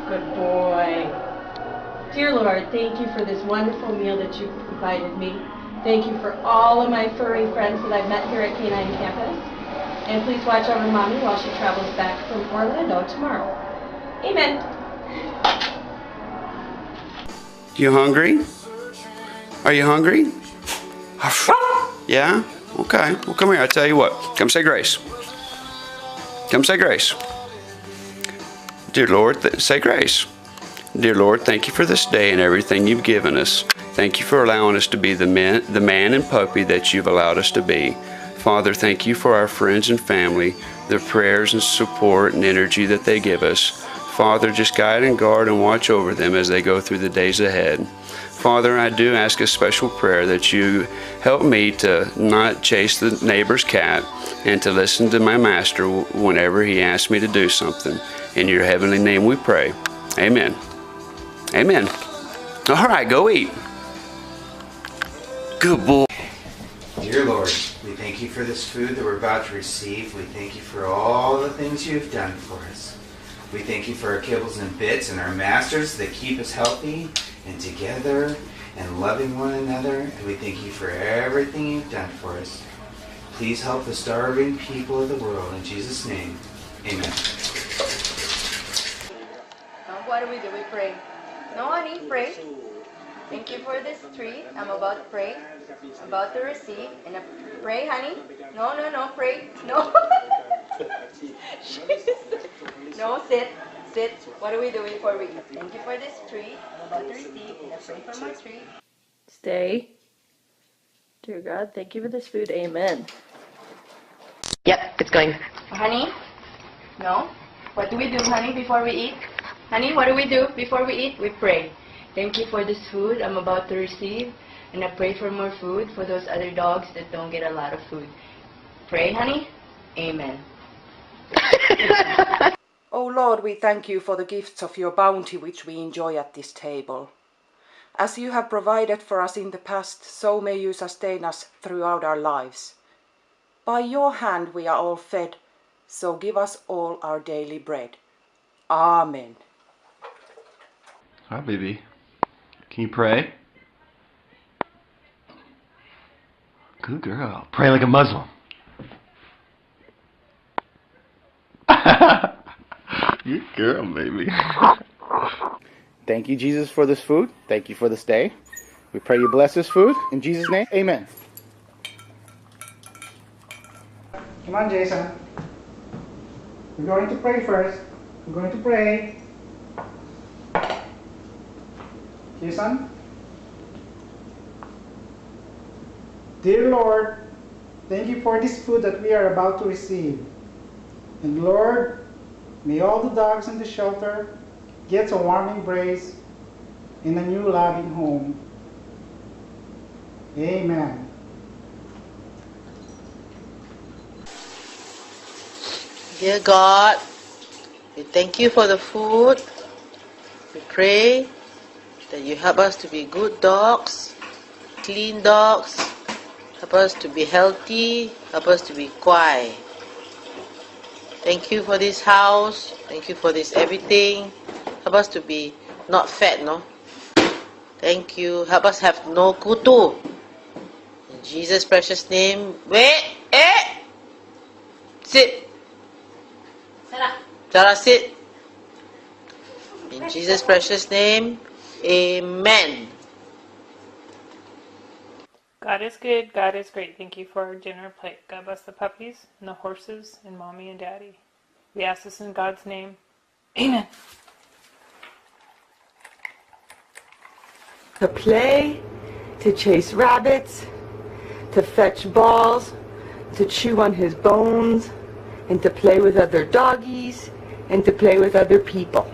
Good boy. Dear Lord, thank you for this wonderful meal that you've provided me. Thank you for all of my furry friends that I've met here at K9 campus. And please watch over Mommy while she travels back from Orlando tomorrow. Amen. You hungry? Are you hungry? Yeah? Okay. Well, come here. I'll tell you what. Come say grace. Come say grace. Dear Lord, say grace. Dear Lord, thank you for this day and everything you've given us. Thank you for allowing us to be the man and puppy that you've allowed us to be. Father, thank you for our friends and family, their prayers and support and energy that they give us. Father, just guide and guard and watch over them as they go through the days ahead. Father, I do ask a special prayer that you help me to not chase the neighbor's cat and to listen to my master whenever he asks me to do something. In your heavenly name we pray. Amen. Amen. All right, go eat. Good boy. Dear Lord, we thank you for this food that we're about to receive. We thank you for all the things you've done for us. We thank you for our kibbles and bits and our masters that keep us healthy and together and loving one another. And we thank you for everything you've done for us. Please help the starving people of the world. In Jesus' name, amen. What do? We pray. No, honey, pray. Thank you for this treat. I'm about to pray. About to receive. And pray, honey. No, pray. No. No, sit. What are we doing before we eat? Thank you for this treat. I'm about to receive. And I pray for my treat. Stay. Dear God, thank you for this food. Amen. Yep, it's going. Honey? No? What do we do, honey, before we eat? Honey, what do we do before we eat? We pray. Thank you for this food I'm about to receive. And I pray for more food for those other dogs that don't get a lot of food. Pray, honey? Amen. O Lord, we thank you for the gifts of your bounty which we enjoy at this table. As you have provided for us in the past, so may you sustain us throughout our lives. By your hand we are all fed, so give us all our daily bread. Amen. Hi, baby. Can you pray? Good girl. Pray like a Muslim. Good girl, baby. Thank you, Jesus, for this food. Thank you for this day. We pray you bless this food. In Jesus' name, amen. Come on, Jason. We're going to pray first. We're going to pray. Jason? Dear Lord, thank you for this food that we are about to receive. And Lord, may all the dogs in the shelter get a warm embrace in a new loving home. Amen. Dear God, we thank you for the food. We pray that you help us to be good dogs, clean dogs, help us to be healthy, help us to be quiet. Thank you for this house, thank you for this everything. Help us to be not fat, no? Thank you. Help us have no kutu. In Jesus' precious name. Wait! Sit! Sarah, sit! In Jesus' precious name. Amen. God is good, God is great. Thank you for our dinner plate. God bless the puppies and the horses and mommy and daddy. We ask this in God's name. Amen. To play, to chase rabbits, to fetch balls, to chew on his bones, and to play with other doggies, and to play with other people.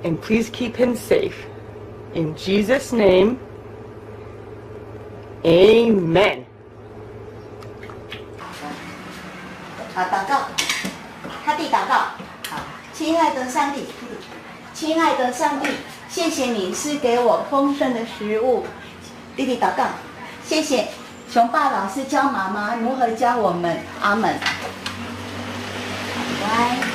And please keep him safe. In Jesus' name, amen. 祷告，他弟祷告。好，亲爱的上帝，亲爱的上帝，谢谢你赐给我丰盛的食物。弟弟祷告，谢谢熊爸老师教妈妈如何教我们。阿门。乖。